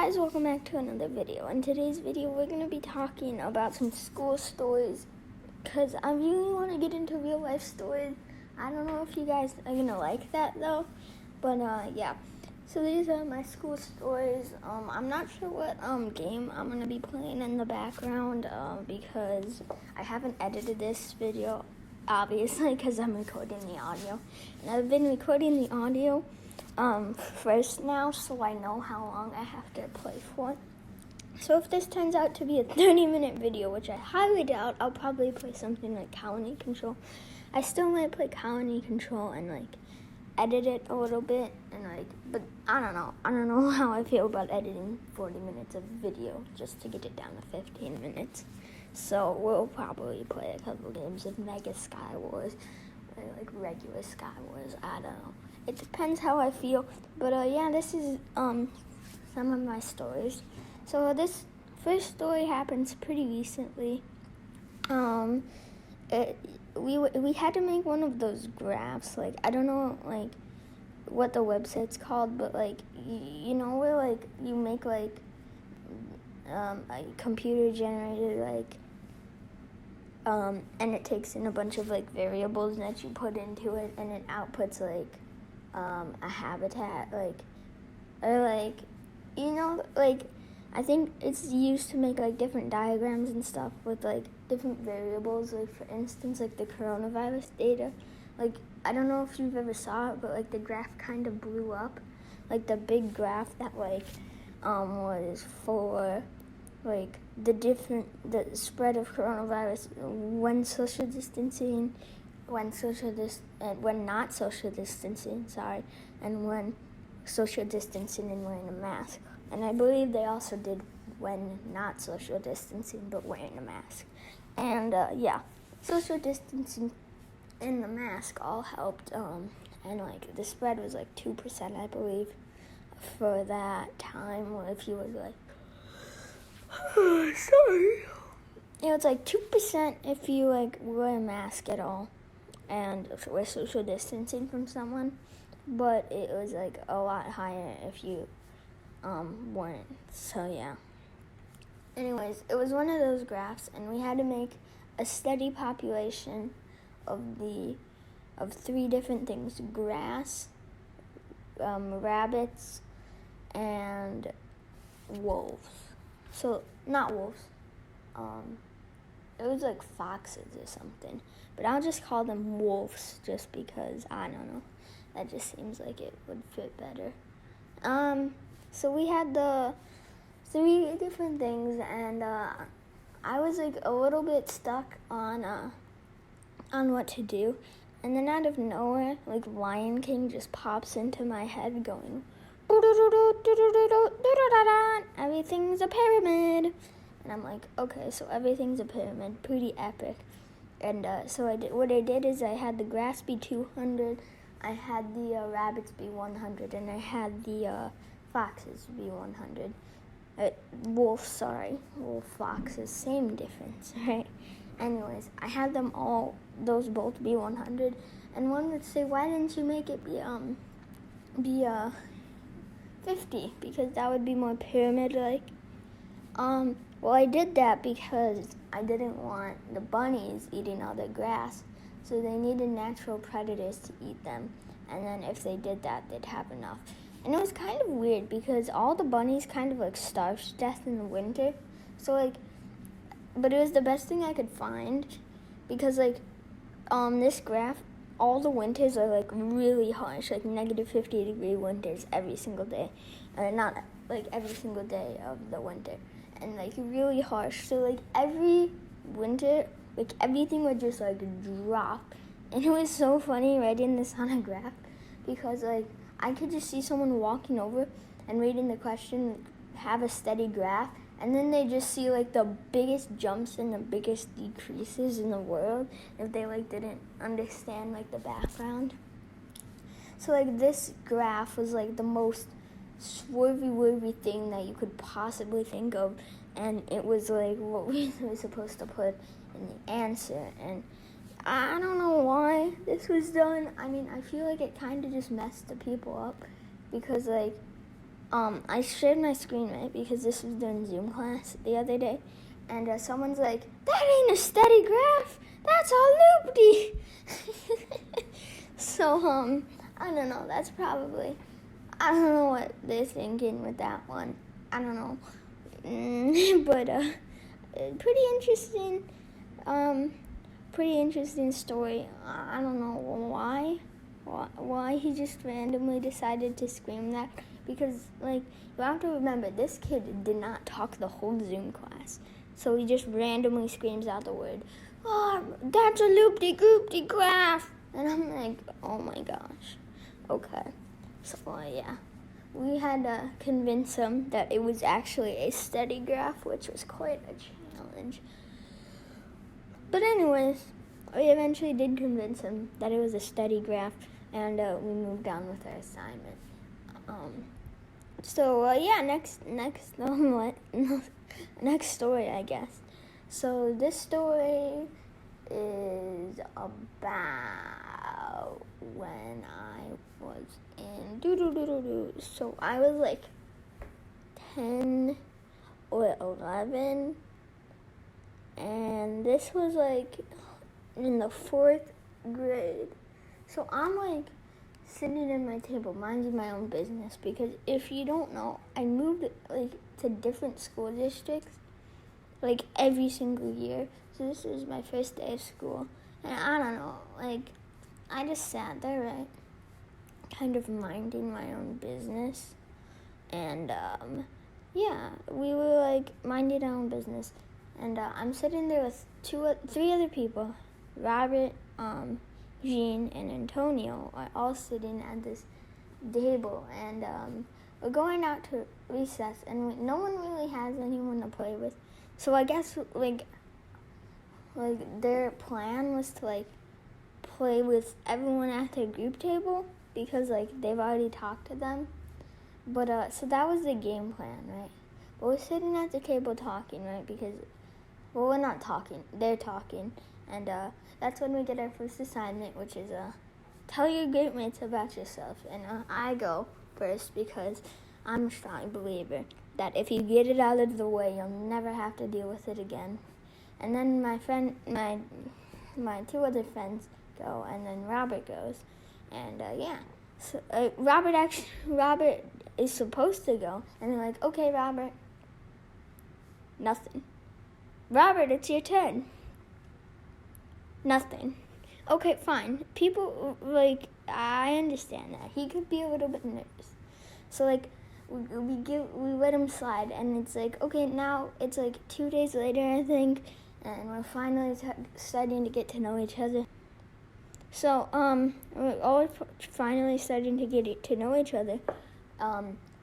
guys, welcome back to another video. In today's video, we're going to be talking about some school stories, because I really want to get into real life stories. I don't know if you guys are going to like that though, but yeah. So these are my school stories. I'm not sure what game I'm going to be playing in the background, because I haven't edited this video, obviously, because I'm recording the audio. And I've been recording the audio first now, so I know how long I have to play for. So if this turns out to be a 30-minute video, which I highly doubt, I'll probably play something like Colony Control. I still might play Colony Control and edit it a little bit and but I don't know how I feel about editing 40 minutes of video just to get it down to 15 minutes. So we'll probably play a couple games of Mega Sky Wars or regular Sky Wars. I don't know. It depends how I feel. But yeah, this is some of my stories. So this first story happens pretty recently. We had to make one of those graphs. I don't know what the website's called, but you know where you make a computer generated and it takes in a bunch of variables that you put into it, and it outputs a habitat, I think it's used to make different diagrams and stuff with different variables. For instance, the coronavirus data. I don't know if you've ever saw it, but the graph kind of blew up. The big graph that was for the spread of coronavirus when social distancing, when not social distancing, and when social distancing and wearing a mask. And I believe they also did when not social distancing but wearing a mask. And yeah, social distancing and the mask all helped. And the spread was 2%, I believe, for that time. Or if you was sorry. Yeah, it's 2% if you wear a mask at all and we're social distancing from someone, but it was a lot higher if you weren't. So yeah. Anyways, it was one of those graphs, and we had to make a steady population of three different things: grass, rabbits, and wolves. So not wolves. It was foxes or something. But I'll just call them wolves just because, I don't know. That just seems like it would fit better. So we had the three different things, and I was a little bit stuck on what to do. And then out of nowhere, Lion King just pops into my head going, everything's a pyramid. And I'm okay, so everything's a pyramid, pretty epic. And so what I did is I had the grass be 200, I had the rabbits be 100, and I had the foxes be 100. Wolf, foxes, same difference, right? Anyways, I had those both be 100, and one would say, why didn't you make it be 50? Because that would be more pyramid-like. Well, I did that because I didn't want the bunnies eating all the grass, so they needed natural predators to eat them, and then if they did that, they'd have enough. And it was kind of weird because all the bunnies kind of starved to death in the winter, so but it was the best thing I could find because this graph, all the winters are really harsh, negative 50-degree winters every single day, or not every single day of the winter, and really harsh. So every winter, everything would just drop, and it was so funny writing this on a graph because I could just see someone walking over and reading the question, have a steady graph, and then they just see the biggest jumps and the biggest decreases in the world if they didn't understand the background. So this graph was the most swervy thing that you could possibly think of, and it was what we were supposed to put in the answer. And I don't know why this was done. I mean, I feel it kind of just messed the people up because I shared my screen, right, because this was during Zoom class the other day, and someone's like, that ain't a steady graph, that's a loopty. So, I don't know, that's probably, I don't know what they're thinking with that one. I don't know. But, pretty interesting story. I don't know why he just randomly decided to scream that, because, like, you have to remember, this kid did not talk the whole Zoom class, so he just randomly screams out the word, oh, that's a loopty-goopty graph, and I'm like, oh my gosh, okay, so, yeah, we had to convince him that it was actually a steady graph, which was quite a challenge. But anyways, we eventually did convince him that it was a steady graph, and we moved on with our assignment. Next story, I guess. So this story is about when I was in So I was like 10 or 11. And this was like in the 4th grade. So I'm like sitting at my table, minding my own business, because if you don't know, I moved like to different school districts like every single year. So this is my first day of school. And I don't know, like I just sat there, right, kind of minding my own business. And yeah, we were like minding our own business. And I'm sitting there with 3 other people. Robert, Jean, and Antonio are all sitting at this table. And we're going out to recess. And no one really has anyone to play with. So I guess, like their plan was to, like, play with everyone at their group table. Because, like, they've already talked to them. But, so that was the game plan, right? But we're sitting at the table talking, right? Because... well, we're not talking. They're talking. And that's when we get our first assignment, which is tell your group mates about yourself. And I go first because I'm a strong believer that if you get it out of the way, you'll never have to deal with it again. And then my 2 other friends go, and then Robert goes. And yeah. So Robert is supposed to go. And they're like, okay, Robert. Nothing. Robert, it's your turn. Nothing. Okay, fine. People, like, I understand that. He could be a little bit nervous. So, like, we let him slide, and it's like, okay, now it's like 2 days later, I think, and we're finally starting to get to know each other. So, we're all finally starting to get to know each other.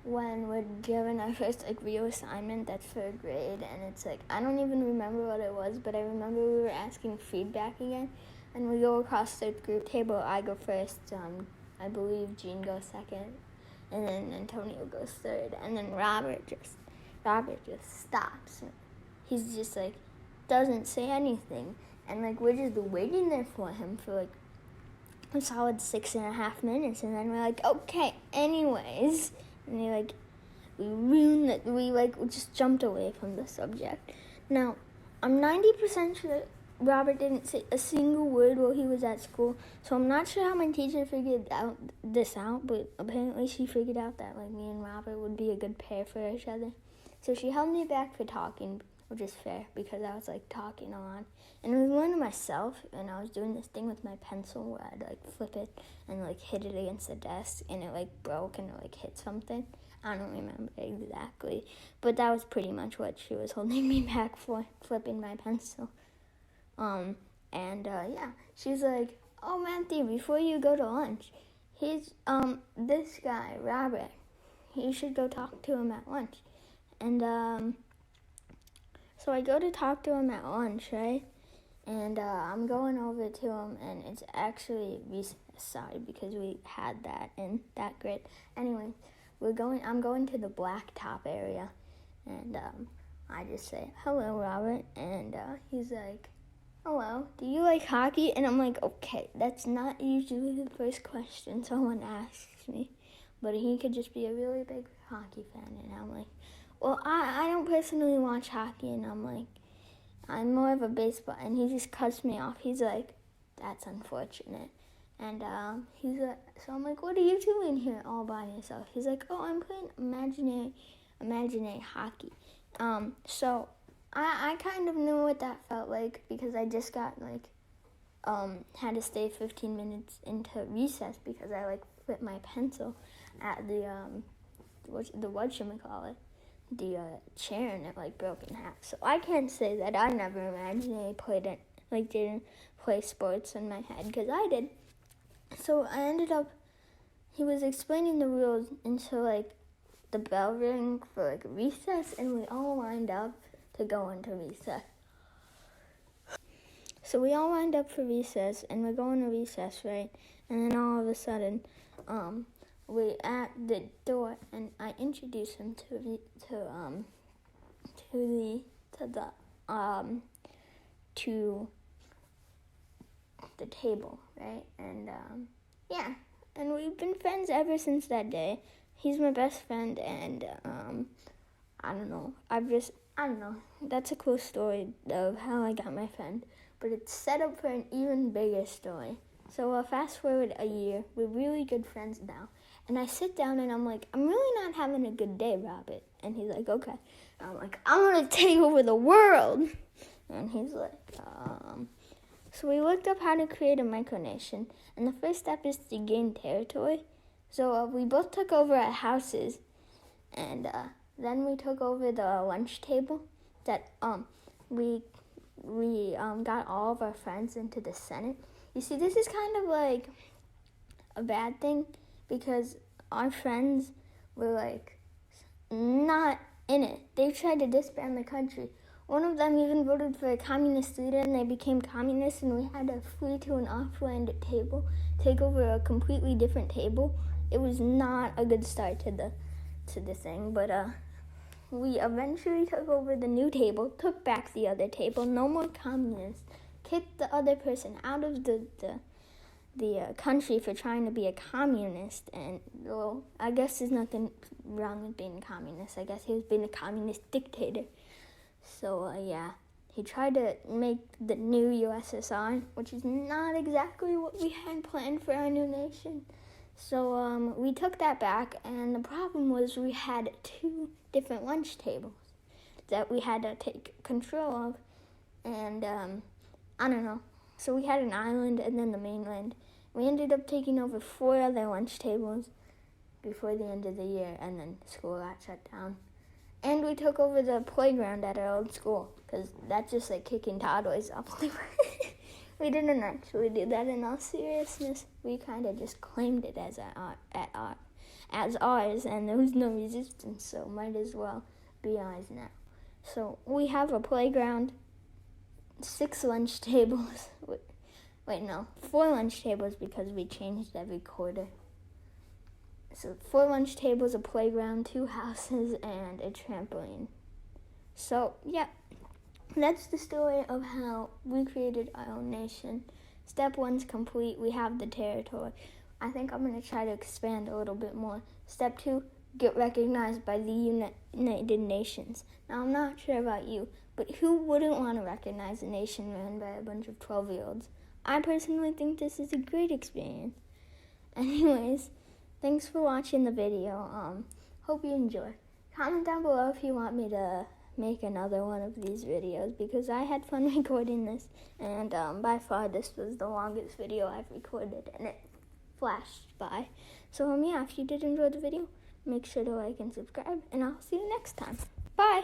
When we're given our first, like, real assignment, that's 3rd grade, and it's like, I don't even remember what it was, but I remember we were asking feedback again, and we go across the group table. I go first, I believe Jean goes second, and then Antonio goes third, and then Robert just stops. He's just, like, doesn't say anything, and, like, we're just waiting there for him for, like, a solid 6.5 minutes, and then we're like, okay, anyways... and we just jumped away from the subject. Now, I'm 90% sure Robert didn't say a single word while he was at school, so I'm not sure how my teacher figured this out, but apparently she figured out that, like, me and Robert would be a good pair for each other. So she held me back for talking, which is fair, because I was, like, talking a lot. And I was learning myself, and I was doing this thing with my pencil where I'd, like, flip it and, like, hit it against the desk, and it, like, broke and it, like, hit something. I don't remember exactly, but that was pretty much what she was holding me back for, flipping my pencil. Yeah, she's like, oh, Matthew, before you go to lunch, he's, this guy, Robert, you should go talk to him at lunch. And, so I go to talk to him at lunch, right? And I'm going over to him, and it's actually recess side because we had that in that grade. Anyway, I'm going to the blacktop area, and I just say, hello, Robert, and he's like, hello, do you like hockey? And I'm like, okay, that's not usually the first question someone asks me, but he could just be a really big hockey fan. And I'm like, well, I don't personally watch hockey, and I'm like, I'm more of a baseball, and he just cuts me off. He's like, that's unfortunate. And he's like, so I'm like, what are you doing here all by yourself? He's like, oh, I'm playing imaginary hockey. So I kind of knew what that felt like because I just got had to stay 15 minutes into recess because I flipped my pencil at the chair, and it broke in half. So I can't say that I never imagined didn't play sports in my head, because I did. So I ended up, he was explaining the rules until the bell rang for recess, and we all lined up to go into recess. So we all lined up for recess, and we're going to recess, right? And then all of a sudden, we're at the door, and I introduced him to the table, right? And and we've been friends ever since that day. He's my best friend, and I don't know. That's a cool story of how I got my friend, but it's set up for an even bigger story. So fast forward a year, we're really good friends now. And I sit down and I'm like, I'm really not having a good day, Robert. And he's like, okay. And I'm like, I'm going to take over the world. And he's like, So we looked up how to create a micronation. And the first step is to gain territory. So we both took over our houses. And then we took over the lunch table that we got all of our friends into the Senate. You see, this is kind of like a bad thing, because our friends were not in it. They tried to disband the country. One of them even voted for a communist leader, and they became communists, and we had to flee to an off-land table, take over a completely different table. It was not a good start to the thing, but we eventually took over the new table, took back the other table, no more communists, kicked the other person out of the country for trying to be a communist. And well, I guess there's nothing wrong with being a communist. I guess he was being a communist dictator. So he tried to make the new USSR, which is not exactly what we had planned for our new nation. So we took that back, and the problem was we had 2 different lunch tables that we had to take control of. And I don't know. So we had an island and then the mainland. We ended up taking over 4 other lunch tables before the end of the year, and then school got shut down. And we took over the playground at our old school, because that's just like kicking toddlers off. We didn't actually do that in all seriousness. We kind of just claimed it as ours, and there was no resistance, so might as well be ours now. So we have a playground, 6 lunch tables. Wait, no, 4 lunch tables, because we changed every quarter. So 4 lunch tables, a playground, 2 houses, and a trampoline. So, yeah, that's the story of how we created our own nation. Step 1's complete. We have the territory. I think I'm going to try to expand a little bit more. Step 2, get recognized by the United Nations. Now, I'm not sure about you, but who wouldn't want to recognize a nation ran by a bunch of 12-year-olds? I personally think this is a great experience. Anyways, thanks for watching the video. Hope you enjoy. Comment down below if you want me to make another one of these videos, because I had fun recording this, and by far this was the longest video I've recorded, and it flashed by. So yeah, if you did enjoy the video, make sure to like and subscribe, and I'll see you next time. Bye!